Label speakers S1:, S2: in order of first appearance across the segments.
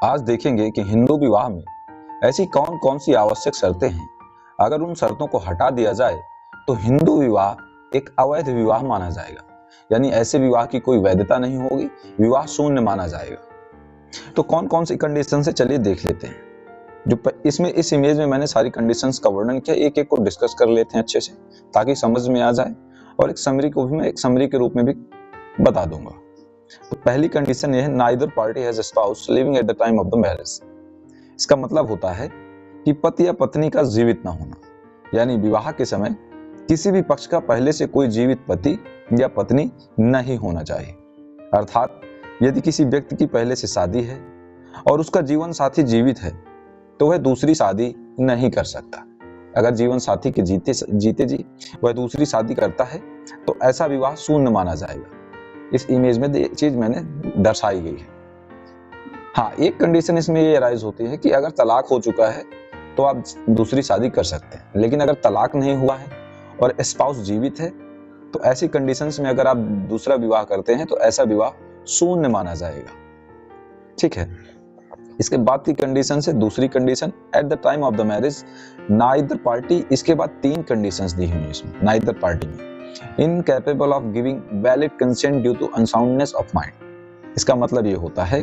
S1: आज देखेंगे कि हिंदू विवाह में ऐसी कौन कौन सी आवश्यक शर्तें हैं, अगर उन शर्तों को हटा दिया जाए तो हिंदू विवाह एक अवैध विवाह माना जाएगा। यानी ऐसे विवाह की कोई वैधता नहीं होगी, विवाह शून्य माना जाएगा। तो कौन कौन सी कंडीशन है चलिए देख लेते हैं। इस इमेज में मैंने सारी कंडीशंस का वर्णन किया, एक एक को डिस्कस कर लेते हैं अच्छे से ताकि समझ में आ जाए, और एक समरी को भी मैं एक समरी के रूप में भी बता दूंगा। तो पहली कंडीशन ये है, neither party has spouse living at the time of the marriage. इसका मतलब होता है कि पति या पत्नी का जीवित ना होना, यानी विवाह के समय किसी भी पक्ष का पहले से कोई जीवित पति या पत्नी नहीं होना चाहिए। अर्थात यदि किसी व्यक्ति की पहले से शादी है और उसका जीवन साथी जीवित है तो वह दूसरी शादी नहीं कर सकता। अगर जीवन साथी के जीते जी वह दूसरी शादी करता है तो ऐसा विवाह शून्य माना जाएगा। इस इमेज में ये चीज मैंने दर्शाई गई है। हाँ, एक कंडीशन इसमें ये राइज होती है कि अगर तलाक हो चुका है तो आप दूसरी शादी कर सकते हैं, लेकिन अगर तलाक नहीं हुआ है और स्पाउस जीवित है तो ऐसी कंडीशंस में अगर आप दूसरा विवाह करते हैं तो ऐसा विवाह शून्य माना जाएगा। ठीक है। इसके बाद की कंडीशन है दूसरी condition, at the time of the marriage neither party. इसके बाद तीन कंडीशंस दी हुई है इसमें नाइदर पार्टी में, incapable of giving valid consent due to unsoundness of mind. इसका मतलब ये होता है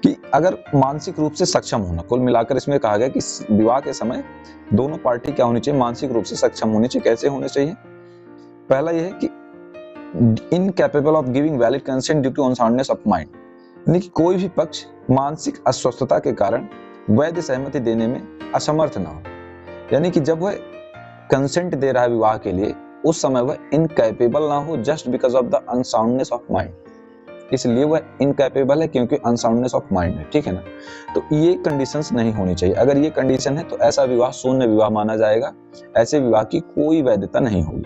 S1: कि अगर मानसिक रूप से सक्षम होना, कुल मिलाकर इसमें कहा गया कि विवाह के समय दोनों पार्टी क्या होनी चाहिए, मानसिक रूप से सक्षम होनी चाहिए। कैसे होने चाहिए? पहला यह है कि incapable of giving valid consent due to unsoundness of mind, यानी कि कोई भी पक्ष मानसिक अस्वस्थता के कारण वैध सहमति देने में असमर्थ ना हो। यानी कि जब वह कंसेंट दे रहा है विवाह के लिए उस समय वह इनकैपेबल ना हो, just because of the unsoundness of mind. इसलिए वह इनकैपेबल है क्योंकि अनसाउंडनेस ऑफ माइंड है। ठीक है ना। तो ये कंडीशंस नहीं होनी चाहिए। अगर ये कंडीशन है तो ऐसा विवाह शून्य विवाह माना जाएगा, ऐसे विवाह की कोई वैधता नहीं होगी।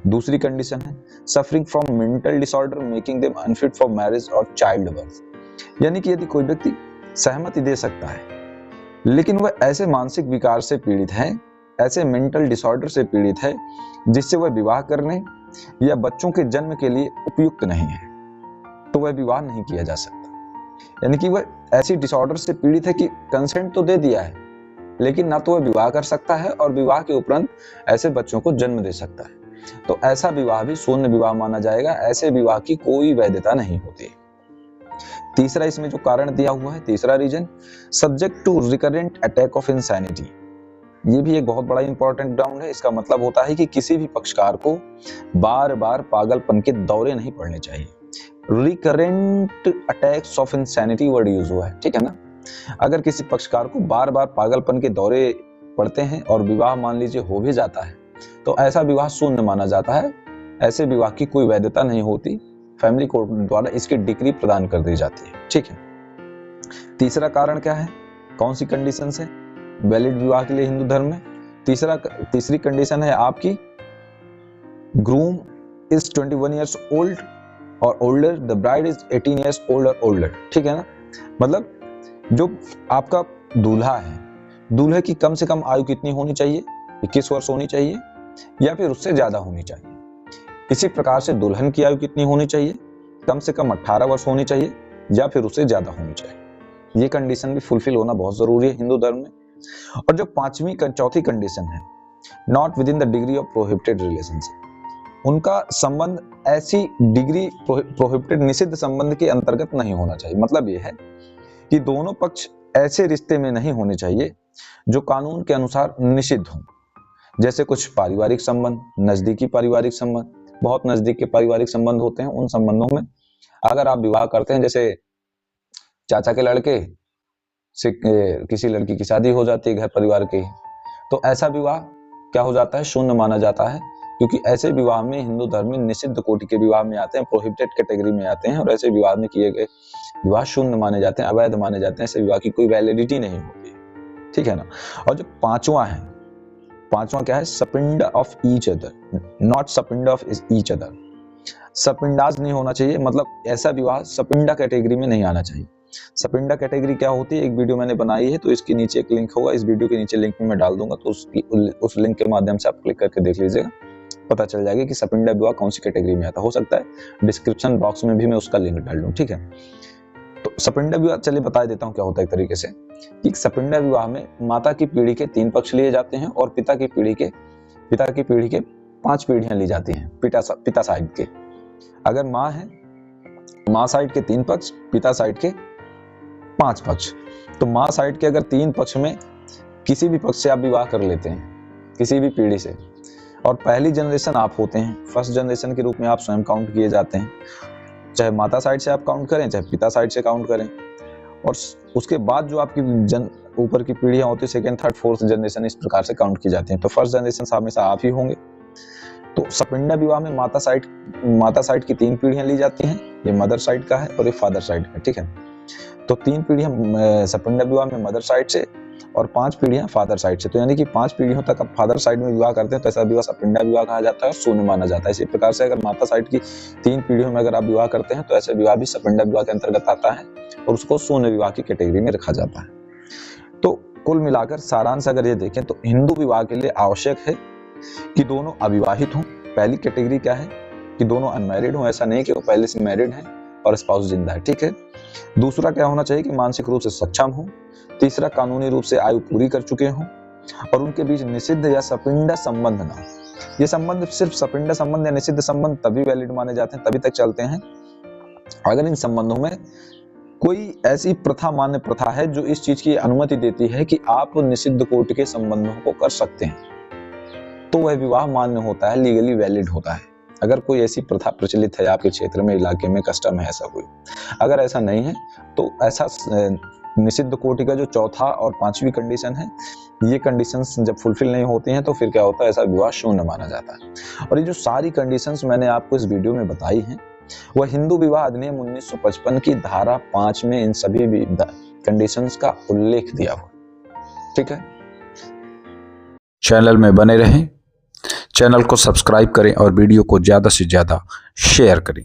S1: दूसरी कंडीशन है, suffering from mental disorder making them unfit for marriage और चाइल्ड बर्थ। यानी कि यदि कोई व्यक्ति सहमति दे सकता है लेकिन वह ऐसे मानसिक विकार से पीड़ित है, ऐसे मेंटल डिसऑर्डर से पीड़ित है जिससे वह विवाह करने या बच्चों के जन्म के लिए उपयुक्त नहीं है, तो वह विवाह नहीं किया जा सकता। यानी कि वह ऐसी डिसऑर्डर से पीड़ित है कि कंसेंट तो दे दिया है लेकिन ना तो वह विवाह कर सकता है और विवाह के उपरांत ऐसे बच्चों को जन्म दे सकता है, तो ऐसा विवाह भी शून्य विवाह माना जाएगा। ऐसे विवाह की कोई वैधता नहीं होती। तीसरा इसमें जो कारण दिया हुआ है, तीसरा reason, subject to recurrent attack of insanity. ये भी एक बहुत बड़ा इंपॉर्टेंट ग्राउंड है। इसका मतलब होता है कि किसी भी पक्षकार को बार बार पागलपन के दौरे नहीं पड़ने चाहिए। Recurrent attacks of insanity word use हुआ है। ठीक है ना। अगर किसी पक्षकार को बार बार पागलपन के दौरे पड़ते हैं और विवाह मान लीजिए हो भी जाता है तो ऐसा विवाह शून्य माना जाता है। ऐसे विवाह की कोई वैधता नहीं होती, फैमिली कोर्ट द्वारा इसकी डिग्री प्रदान कर दी जाती है। ठीक है। तीसरा कारण क्या है, कौन सी कंडीशन है वैलिड विवाह के लिए हिंदू धर्म में? तीसरी कंडीशन है आपकी, ग्रूम इज 21 ईयर्स ओल्ड और older, the bride is 18 years old और ओल्डर। ठीक है ना। मतलब जो आपका दूल्हा है, दूल्हे की कम से कम आयु कितनी होनी चाहिए? 21 वर्ष होनी चाहिए या फिर उससे ज्यादा होनी चाहिए। इसी प्रकार से दुल्हन की आयु कितनी होनी चाहिए? कम से कम 18 वर्ष होनी चाहिए या फिर उससे ज्यादा होनी चाहिए। ये कंडीशन भी फुलफिल होना बहुत जरूरी है हिंदू धर्म में। और जो चौथी कंडीशन है, not with in the degree of prohibited relationship, उनका संबंध ऐसी डिग्री प्रोहिबिटेड निषिद्ध संबंध के अंतर्गत नहीं होना चाहिए। मतलब यह है कि दोनों पक्ष ऐसे रिश्ते में नहीं होने चाहिए जो कानून के अनुसार निषिद्ध हों। जैसे कुछ पारिवारिक संबंध, नजदीकी पारिवारिक संबंध, बहुत नजदीक के पारिवारिक संबंध होते हैं। उन संबंधों में अगर आप विवाह करते हैं, जैसे चाचा के लड़के से किसी लड़की की शादी हो जाती है घर परिवार के, तो ऐसा विवाह क्या हो जाता है? शून्य माना जाता है, क्योंकि ऐसे विवाह में हिंदू धर्म में निषिद्ध कोटि के विवाह में आते हैं, प्रोहिबिटेड कैटेगरी में आते हैं, और ऐसे विवाह में किए गए विवाह शून्य माने जाते हैं, अवैध माने जाते हैं। ऐसे विवाह की कोई वैलिडिटी नहीं होती। ठीक है ना। और जो पांचवा क्या है, sapinda of each other, not sapinda of each other. Sapindas नहीं होना चाहिए, मतलब ऐसा विवाह सपिंडा कैटेगरी में नहीं आना चाहिए। सपिंडा कैटेगरी क्या होती है, एक वीडियो मैंने बनाई है, तो इसके नीचे एक लिंक होगा, इस वीडियो के नीचे लिंक में मैं डाल दूंगा, तो उस लिंक के माध्यम से आप क्लिक करके देख लीजिएगा, पता चल जाएगा कि सपिंडा विवाह कौन सी कैटेगरी में आता। हो सकता है डिस्क्रिप्शन बॉक्स में भी मैं उसका लिंक डाल दूं। ठीक है। तो सपिंड विवाह चलिए बता देता हूँ क्या होता है एक तरीके से कि सपिंड विवाह में माता की पीढ़ी के 3 पक्ष लिए जाते हैं और पिता की पीढ़ी के 5 पीढ़ियां ली जाती हैं पिता साइड के। अगर माँ है, माँ साइड के 3 पक्ष, पिता साइड के 5 पक्ष। तो माँ साइड के अगर 3 पक्ष में किसी भी पक्ष से आप विवाह कर लेते हैं, किसी भी पीढ़ी से, और पहली जनरेशन आप होते हैं, फर्स्ट जनरेशन के रूप में आप स्वयं काउंट किए जाते हैं, चाहे माता साइड से आप काउंट करें चाहे पिता साइड से काउंट करें। और उसके बाद जो आपकी ऊपर की पीढ़ियां होती है, सेकंड, थर्ड, फोर्थ जनरेशन इस प्रकार से काउंट की जाती हैं। तो फर्स्ट जनरेशन हमेशा आप ही होंगे। तो सपिंड विवाह में माता साइड की 3 पीढ़ियां ली जाती हैं, ये मदर साइड का है और ये फादर साइड का, ठीक है। तो 3 पीढ़ियां सपिंड विवाह में मदर साइड से और 5 पीढ़ियां फादर साइड से। तो यानी कि 5 पीढ़ियों तक आप फादर साइड में विवाह करते हैं तो ऐसा विवाह सपिंड विवाह कहा जाता है और शून्य माना जाता है। इसी प्रकार से अगर माता साइड की 3 पीढ़ियों में अगर आप विवाह करते हैं तो ऐसे विवाह भी सपिंड विवाह के अंतर्गत आता है और उसको शून्य विवाह की कैटेगरी में रखा जाता है। तो कुल मिलाकर सारांश अगर ये देखें तो हिंदू विवाह के लिए आवश्यक है कि दोनों अविवाहित हों। पहली कैटेगरी क्या है कि दोनों अनमैरिड हों, ऐसा नहीं कि वो पहले से मैरिड है और स्पाउस जिंदा है, ठीक है। दूसरा क्या होना चाहिए कि मानसिक रूप से सक्षम हो। तीसरा, कानूनी रूप से आयु पूरी कर चुके हों और उनके बीच निषिद्ध या सपिंड संबंध ना हो। ये संबंध सिर्फ सपिंड संबंध या निषिद्ध संबंध तभी वैलिड माने जाते हैं, तभी तक चलते हैं अगर इन संबंधों में कोई ऐसी प्रथा, मान्य प्रथा है जो इस चीज की अनुमति देती है कि आप निषिद्ध कोटि के संबंधों को कर सकते हैं, तो वह विवाह मान्य होता है, लीगली वैलिड होता है। अगर कोई ऐसी प्रथा प्रचलित है आपके क्षेत्र में, इलाके में, कस्टम है ऐसा कोई, अगर ऐसा नहीं है तो ऐसा निषिद्ध कोटि का जो चौथा और 5वीं कंडीशन है, ये कंडीशंस जब फुलफिल नहीं होती हैं तो फिर क्या होता है, ऐसा विवाह शून्य माना जाता है। और ये जो सारी कंडीशंस मैंने आपको इस वीडियो में बताई हैं वह हिंदू विवाह अधिनियम 1955 की धारा 5 में इन सभी कंडीशंस का उल्लेख दिया हुआ, ठीक है।
S2: चैनल में बने रहें, चैनल को सब्सक्राइब करें और वीडियो को ज़्यादा से ज़्यादा शेयर करें।